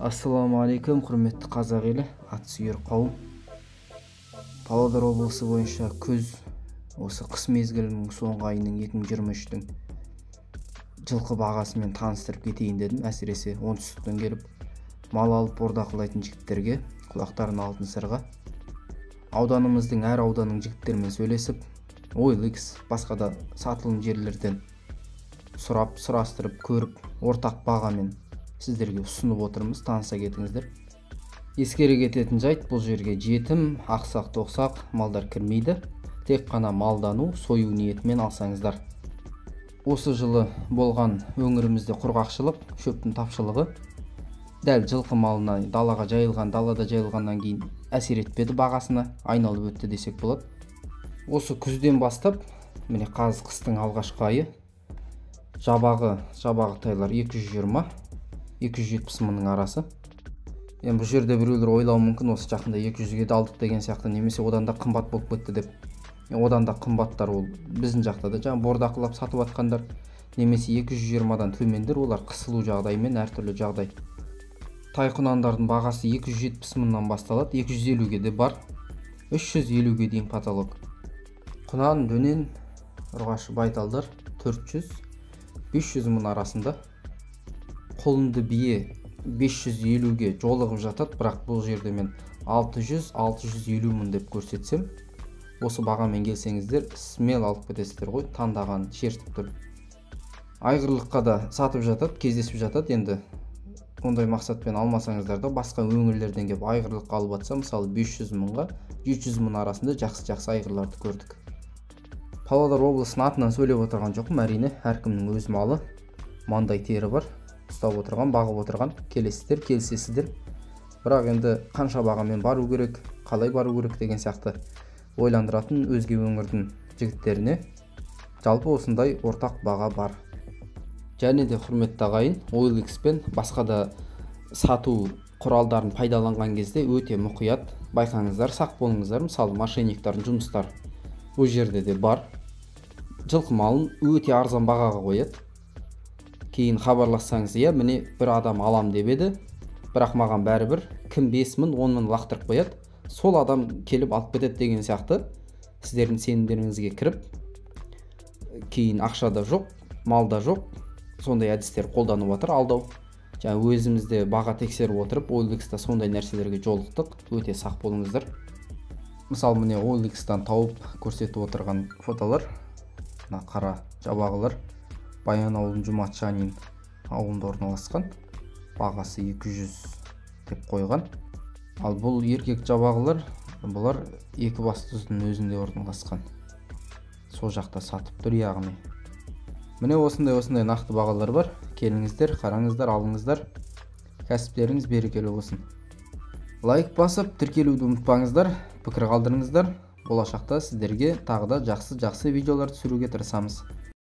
Ассаламу алейкум, құрметті қазақ елі, атсүйер қауым. Павлодар облысы бойынша күз, осы қыс мезгілінің соңғы айының 2023-тің жылқы бағасымен таныстырып кетейін дедім. Әсіресе оңтүстіктен келіп мал алып бордақылайтын жігіттерге құлақтарын алтын сырға. Ауданымыздың әр ауданның жігіттерімен сөйлесіп, OLX басқа да сатылым жерлерден сұрастырып көріп, ортақ бағамен сіздерге ұсынып отырмыз, таныса кетіңіздер. Ескере кететін жайт, бұл жерге жетім, ақсақ тоқсақ малдар кірмейді. Тек қана малдану, сою ниетімен алсаңыздар. Осы жылы болған өңірімізде құрғақшылық, шөптің тапшылығы дәл жылқы малына далада жайылғаннан кейін әсер етпеді, бағасына айналып өтті десек болады. Осы күзден бастап, міне қазір қыстың алғашқы айы, жабағы тайлар 220-270 мыңның арасы. Бұл жерде біреулер ойлауы мүмкін, осы жақында 200-ге де алдық деген сияқты, немесе одан да қымбат болып кетті деп. Одан да қымбаттар ол біздің жақта да, жаңа бордақылап сатып атқандар, немесе 220-дан төмендер, олар қысылу жағдаймен әртүрлі жағдай. Тай құнандардың бағасы 270 мыңнан басталады, 250-ге де бар, 350-ге дейін потолок. Құнан, дөнен, ұрғашы байталдар 400-500 мың арасында. Құлынды бие 550-ге жолығып жатады, бірақ бұл жерде мен 600-650 мың деп көрсетсем, осы бағамен келсеңіздер, смел алып кетесіздер ғой, таңдаған шертіп тұр. Айғырлыққа да сатып жатады, кездесіп жатады. Енді ондай мақсатпен алмасаңыздар да, басқа өңірлерден келіп айғырлыққа алып жатса, мысалы 500 мыңға 700 мың арасында жақсы айғырларды көрдік. Павлодар облысының атынан сөйлеп отырған жоқпын, әрине, әркімнің өз малы, маңдай тері бар. Ұстап отырған, бағып отырған, келесіздер, келісесіздер. Бірақ енді қанша бағамен бару керек, қалай бару керек деген сияқты ойландыратын өзге өңірдің жігіттеріне жалпы осындай ортақ баға бар. Және де құрметті ағайын, OLX пен басқа да сату құралдарын пайдаланған кезде өте мұқият байқаңыздар, сақ болыңыздар. Мысалы, мошенниктардың жұмыстар бұл жерде де бар. Жылқы малын өте арзан бағаға қояды. Кейін хабарлассаңыз, міне бір адам алам деп еді, бірақ маған бәрібір кім 5 мың, 10 мың лақтырып қояды, сол адам келіп алып кетеді деген сияқты сіздердің сенімдеріңізге кіріп, кейін ақша да жоқ, мал да жоқ, сондай әдістер қолданып отыр, алдау. Жаңа өзімізде баға тексеріп отырып, OLX-та сондай нәрселерге жолықтық, өте сақ болыңыздар. Мысалы, міне OLX-тан тауып көрсетіп отырған фотолар, қара жабағылар Баянауылдың Жұматшанин ауылында орналасқан, бағасы 200 деп қойған. Ал бұл еркек жабағылар, бұлар Екібастұздың өзінде орналасқан. Сол жақта сатып тұр, яғни. Міне осындай нақты бағалар бар. Келіңіздер, қараңыздар, алыңыздар. Кәсіптеріңіз берекелі болсын. Лайк басып, тіркелуді ұмытпаңыздар, пікір қалдырыңыздар. Болашақта сіздерге тағы да жақсы видеолар түсіруге тырысамыз.